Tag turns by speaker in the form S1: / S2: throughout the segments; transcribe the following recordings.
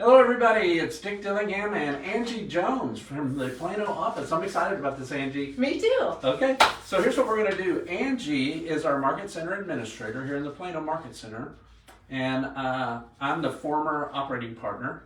S1: Hello everybody, it's Dick Dillingham and Angie Jones from the Plano office. I'm excited about this, Angie.
S2: Me too.
S1: Okay, so here's what we're going to do. Angie is our Market Center Administrator here in the Plano Market Center, and I'm the former operating partner.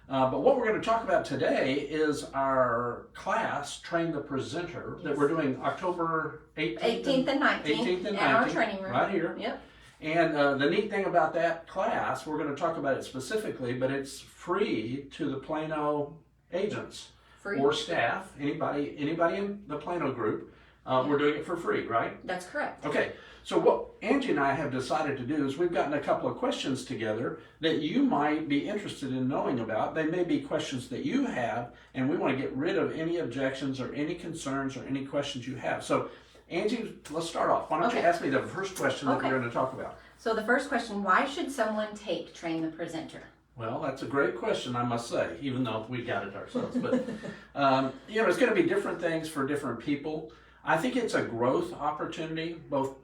S1: But what we're going to talk about today is our class, Train the Presenter, that we're doing October
S2: 18th and 19th in our training room.
S1: Right here.
S2: Yep.
S1: And the neat thing about that class, we're going to talk about it specifically, but it's free to the Plano agents or staff, anybody in the Plano group. We're doing it for free, right?
S2: That's correct.
S1: Okay, so what Angie and I have decided to do is we've gotten a couple of questions together that you might be interested in knowing about. They may be questions that you have, and we want to get rid of any objections or any concerns or any questions you have. So Angie, let's start off. Why don't you ask me the first question that we're going to talk about?
S2: So the first question, why should someone take Train the Presenter?
S1: Well, that's a great question, I must say, even though we got it ourselves. But, it's going to be different things for different people. I think it's a growth opportunity, both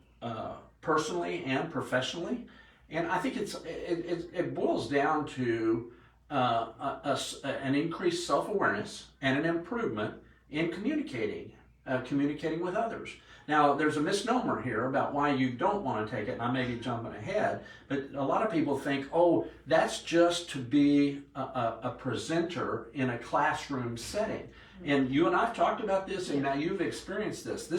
S1: personally and professionally. And I think it boils down to an increased self-awareness and an improvement in communicating with others. Now, there's a misnomer here about why you don't want to take it, and I may be jumping ahead, but a lot of people think, oh, that's just to be a presenter in a classroom setting. And you and I have talked about this, and now you've experienced this.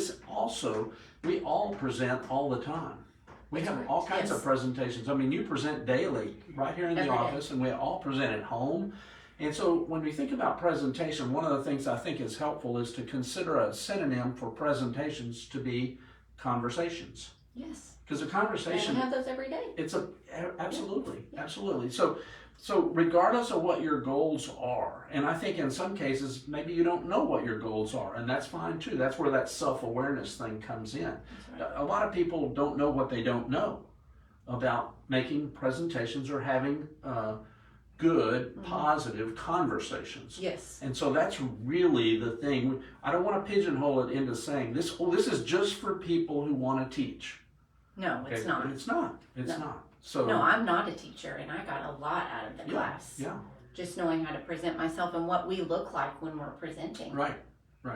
S1: We all present all the time. We have all kinds of presentations. I mean, you present daily right here in the office, and we all present at home. And so when we think about presentation, one of the things I think is helpful is to consider a synonym for presentations to be conversations.
S2: Yes.
S1: Because a conversation...
S2: And we have those every day.
S1: Absolutely. So regardless of what your goals are, and I think in some cases, maybe you don't know what your goals are, and that's fine too. That's where that self-awareness thing comes in. Right. A lot of people don't know what they don't know about making presentations or having good, positive conversations.
S2: Yes.
S1: And so that's really the thing. I don't want to pigeonhole it into saying this is just for people who want to teach.
S2: No, it's not.
S1: It's not. It's not. So
S2: no, I'm not a teacher, and I got a lot out of the class.
S1: Yeah.
S2: Just knowing how to present myself and what we look like when we're presenting.
S1: Right.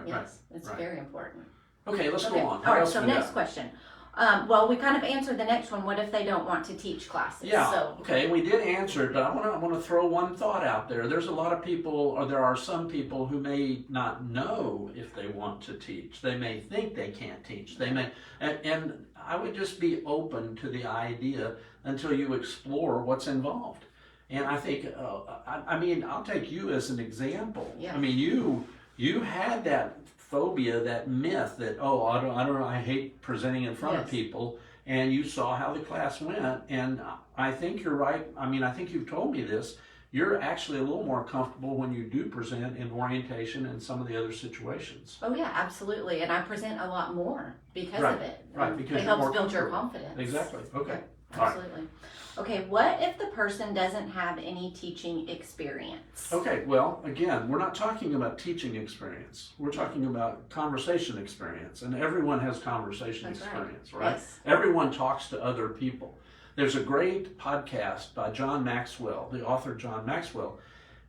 S2: Yes, it's very important.
S1: Okay, let's go on.
S2: All right, so next question. Well, we kind of answered the next one. What if they don't want to teach classes?
S1: Yeah, okay, we did answer it, but I want to throw one thought out there. There's a lot of people, or there are some people who may not know if they want to teach. They may think they can't teach. They may, and I would just be open to the idea until you explore what's involved. And I think, I'll take you as an example.
S2: Yeah.
S1: I mean, you had that phobia, that myth that, I hate presenting in front of people, and you saw how the class went, and I think you're right. I mean, I think you've told me this. You're actually a little more comfortable when you do present in orientation and some of the other situations.
S2: Oh yeah, absolutely, and I present a lot more because of it.
S1: Right, because
S2: it helps build your confidence.
S1: Exactly. Okay.
S2: Yeah, absolutely. Right. Okay, what if the person doesn't have any teaching experience?
S1: Okay, well, again, we're not talking about teaching experience. We're talking about conversation experience, and everyone has conversation experience, right?
S2: Yes.
S1: Everyone talks to other people. There's a great podcast by John Maxwell, the author John Maxwell,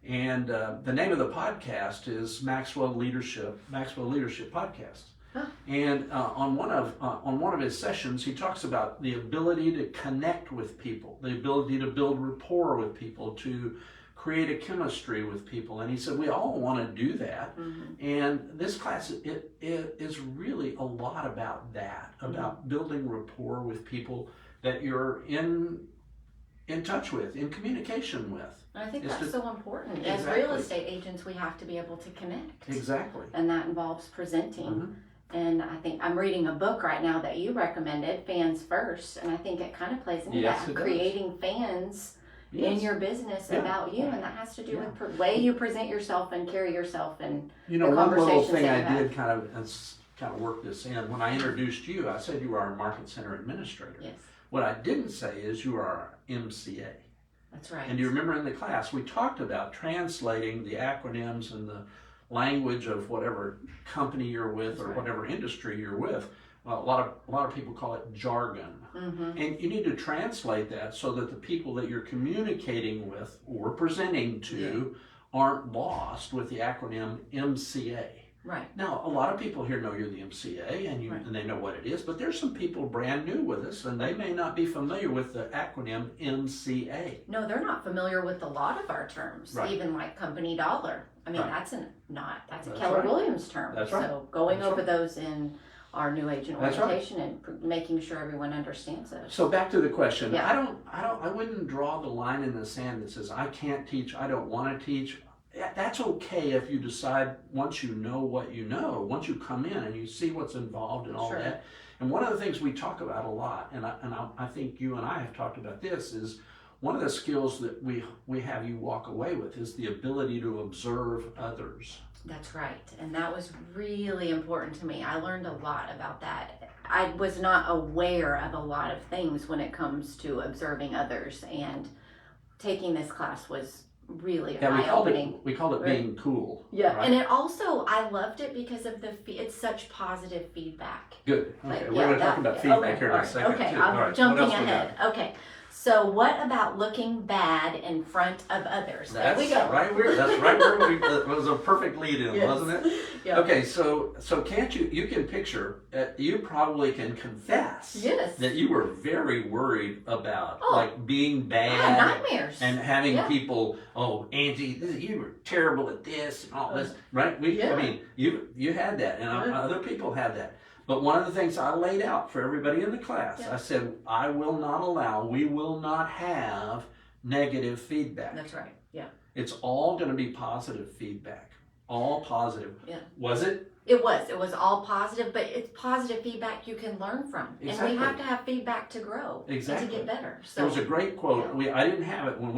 S1: and the name of the podcast is Maxwell Leadership Podcast. Huh. And on one of his sessions, he talks about the ability to connect with people, the ability to build rapport with people, to create a chemistry with people. And he said we all want to do that. Mm-hmm. And this class it is really a lot about that, about building rapport with people that you're in touch with, in communication with.
S2: I think that's so important. Exactly. As real estate agents, we have to be able to connect.
S1: Exactly.
S2: And that involves presenting.
S1: Mm-hmm.
S2: And I think I'm reading a book right now that you recommended, Fans First, and I think it kind of plays into that, creating fans in your business about you, and that has to do with the way you present yourself and carry yourself and the
S1: one little
S2: conversations
S1: thing
S2: that
S1: I
S2: you
S1: did kind of work this in. When I introduced you, I said you are our Market Center Administrator.
S2: Yes.
S1: What I didn't say is you are our MCA.
S2: That's right.
S1: And you remember in the class, we talked about translating the acronyms and the language of whatever company you're with or whatever industry you're with. a lot of people call it jargon. And you need to translate that so that the people that you're communicating with or presenting to aren't lost with the acronym MCA.
S2: Right.
S1: Now, a lot of people here know you're the MCA and they know what it is, but there's some people brand new with us and they may not be familiar with the acronym MCA.
S2: No, they're not familiar with a lot of our terms, even like company dollar. I mean, that's a Keller Williams term.
S1: That's right.
S2: So going over those in our new agent orientation and making sure everyone understands those.
S1: So back to the question. I wouldn't draw the line in the sand that says I can't teach, I don't want to teach. That's okay if you decide once you know what you know, once you come in and you see what's involved and all that. And one of the things we talk about a lot, and I think you and I have talked about this, is one of the skills that we have you walk away with is the ability to observe others.
S2: That's right. And that was really important to me. I learned a lot about that. I was not aware of a lot of things when it comes to observing others, and taking this class was really eye-opening.
S1: We called it being cool.
S2: Yeah, right? And it also, I loved it because of it's such positive feedback.
S1: Good. Okay, we're going to talk about feedback here in a second.
S2: Okay, I'm jumping ahead. Okay. So what about looking bad in front of others?
S1: That's
S2: there we go.
S1: That's right where it was a perfect lead-in, wasn't it?
S2: Yeah.
S1: Okay, so can't you can picture, you probably can confess that you were very worried about like being bad.
S2: Nightmares.
S1: And having people, Angie, you were terrible at this and all this, right? I mean, you had that, and other people had that. But one of the things I laid out for everybody in the class, I said, we will not have negative feedback.
S2: That's right, yeah.
S1: It's all going to be positive feedback. All positive. Yeah. Was it?
S2: It was all positive, but it's positive feedback you can learn from.
S1: Exactly.
S2: And we have to have feedback to grow and to get better. So,
S1: there was a great quote. I didn't have it when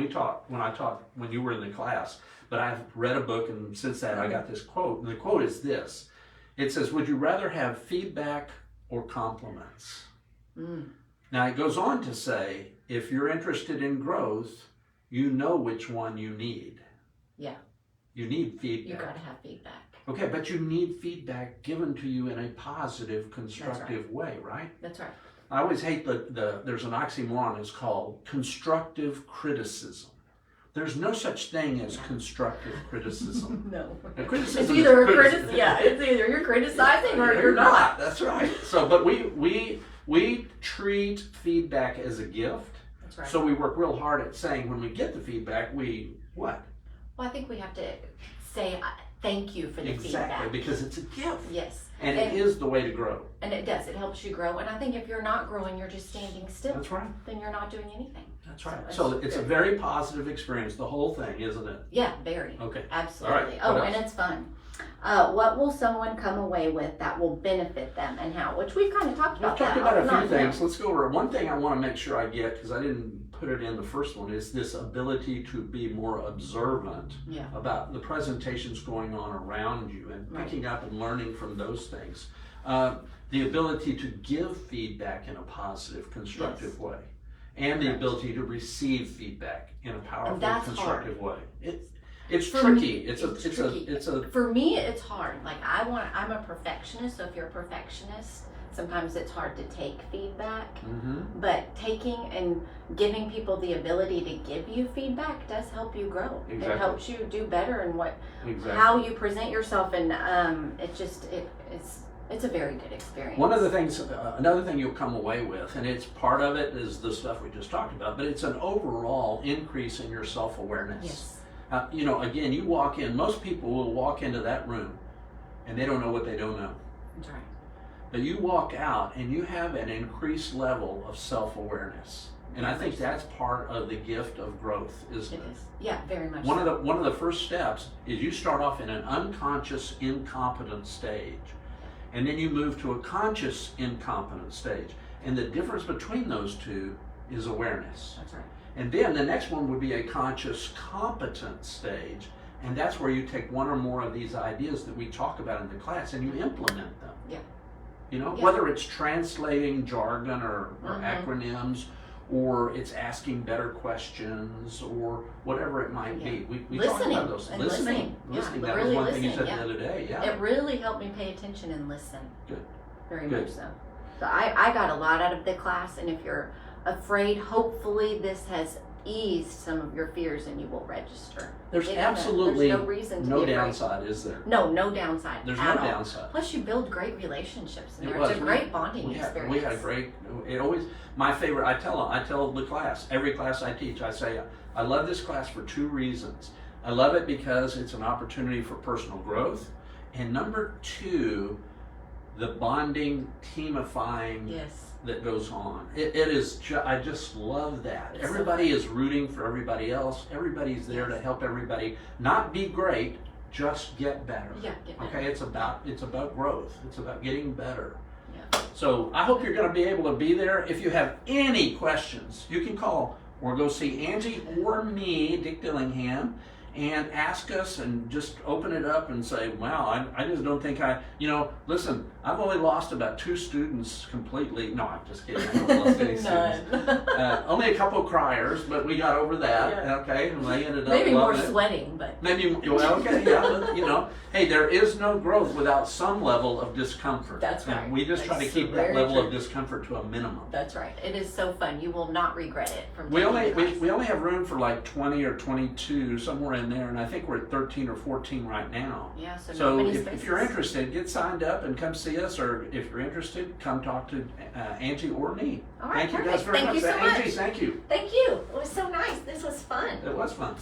S1: I taught when you were in the class, but I've read a book, and since that I got this quote, and the quote is this. It says, would you rather have feedback or compliments? Now it goes on to say, if you're interested in growth, you know which one you need. Yeah. You need feedback.
S2: You got to have feedback.
S1: Okay, but you need feedback given to you in a positive, constructive way, right?
S2: That's right.
S1: I always hate there's an oxymoron, it's called constructive criticism. There's no such thing as constructive criticism.
S2: No.
S1: Criticism
S2: it's either it's either you're criticizing or you're not.
S1: That's right. So, but we treat feedback as a gift.
S2: That's right.
S1: So we work real hard at saying when we get the feedback, what?
S2: Well, I think we have to say thank you for the feedback.
S1: Exactly, because it's a gift.
S2: Yes.
S1: And it is the way to grow.
S2: And it does. It helps you grow. And I think if you're not growing, you're just standing still.
S1: That's right.
S2: Then you're not doing anything.
S1: That's right. So it's a very positive experience, the whole thing, isn't it?
S2: Yeah, very.
S1: Okay.
S2: Absolutely.
S1: All right.
S2: And it's fun. What will someone come away with that will benefit them and how? Which we've kind of talked about.
S1: We've talked about a few things. Let's go over it. One thing I want to make sure I get, because I didn't put it in the first one, is this ability to be more observant about the presentations going on around you and picking up and learning from those things. The ability to give feedback in a positive, constructive way. And the ability to receive feedback in a powerful, constructive way. It's tricky.
S2: For me, it's hard. Like I'm a perfectionist, so if you're a perfectionist, sometimes it's hard to take feedback. But taking and giving people the ability to give you feedback does help you grow.
S1: Exactly.
S2: It helps you do better in how you present yourself, and it's a very good experience.
S1: One of the things, another thing you'll come away with, and it's part of it is the stuff we just talked about, but it's an overall increase in your self-awareness.
S2: Yes.
S1: Again, you walk in, most people will walk into that room and they don't know what they don't know.
S2: That's right.
S1: But you walk out and you have an increased level of self-awareness. And I think that's part of the gift of growth, isn't it?
S2: It is. Yeah, very much.
S1: One of the first steps is you start off in an unconscious, incompetent stage. And then you move to a conscious, incompetent stage. And the difference between those two is awareness.
S2: That's right.
S1: And then the next one would be a conscious, competent stage. And that's where you take one or more of these ideas that we talk about in the class and you implement them.
S2: Yeah.
S1: Whether it's translating jargon or acronyms, or it's asking better questions, or whatever it might be. We talk about those. Listening. That was one thing you said the other day. Yeah.
S2: It really helped me pay attention and listen.
S1: Good.
S2: Very much so. So I got a lot out of the class, and if you're afraid, hopefully this has eased some of your fears and you will register.
S1: There's absolutely
S2: there's no reason to
S1: no
S2: be afraid.
S1: Downside, is there?
S2: No downside.
S1: There's
S2: at
S1: no
S2: all.
S1: downside.
S2: Plus, you build great relationships, and
S1: It
S2: it's
S1: was.
S2: a great bonding experience.
S1: We had a great. It always my favorite. I tell the class, every class I teach, I say I love this class for 2 reasons. I love it because it's an opportunity for personal growth, and number 2, the bonding, teamifying.
S2: Yes.
S1: That goes on. It is. I just love that.
S2: It's
S1: Everybody
S2: so
S1: is rooting for everybody else. Everybody's there to help everybody not be great, just get better.
S2: Yeah, get better.
S1: Okay, it's about growth. It's about getting better.
S2: Yeah.
S1: So I hope you're going to be able to be there. If you have any questions, you can call or go see Angie or me, Dick Dillingham, and ask us and just open it up and say, wow, I just don't think listen, I've only lost about 2 students completely. No, I'm just kidding. I haven't lost any students. Only a couple of criers, but we got over that.
S2: Yeah.
S1: Okay, and they ended up
S2: Maybe more
S1: loving it.
S2: sweating, but
S1: Maybe, well, okay, yeah, but, hey, there is no growth without some level of discomfort.
S2: That's right.
S1: And we just try to
S2: That's
S1: keep that
S2: very
S1: level
S2: true.
S1: of discomfort to a minimum.
S2: that's right. It is so fun. You will not regret it. From
S1: We
S2: taking
S1: only
S2: the class.
S1: we only have room for like 20 or 22, somewhere in there, and I think we're at 13 or 14 right now.
S2: Yeah, so not
S1: So
S2: many
S1: if
S2: spaces.
S1: you're interested, get signed up and come see us, or if you're interested, come talk to Angie or me.
S2: All right,
S1: Thank you guys
S2: perfect.
S1: very
S2: Thank
S1: much.
S2: you so
S1: Angie,
S2: much.
S1: thank you.
S2: Thank you. It was so nice. This was fun.
S1: It was fun.